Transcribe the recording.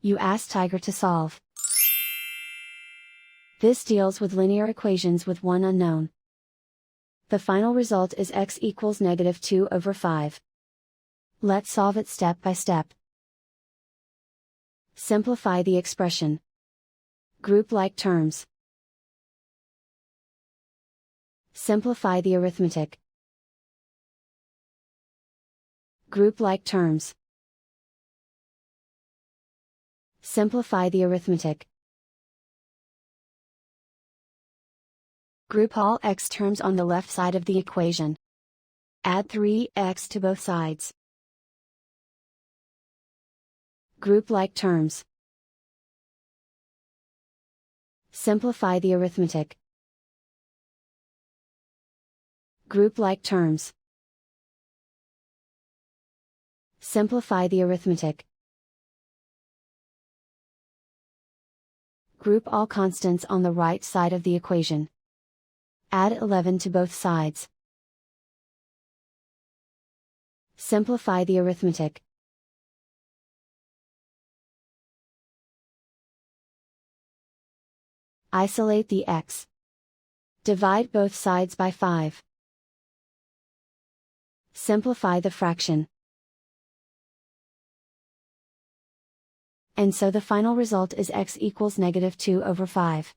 You ask Tiger to solve. This deals with linear equations with one unknown. The final result is x equals -2/5. Let's solve it step by step. Simplify the expression. Group like terms. Simplify the arithmetic. Group like terms. Simplify the arithmetic. Group all x terms on the left side of the equation. Add 3x to both sides. Group like terms. Simplify the arithmetic. Group like terms. Simplify the arithmetic. Group all constants on the right side of the equation. Add 11 to both sides. Simplify the arithmetic. Isolate the x. Divide both sides by 5. Simplify the fraction. And so the final result is x equals -2/5.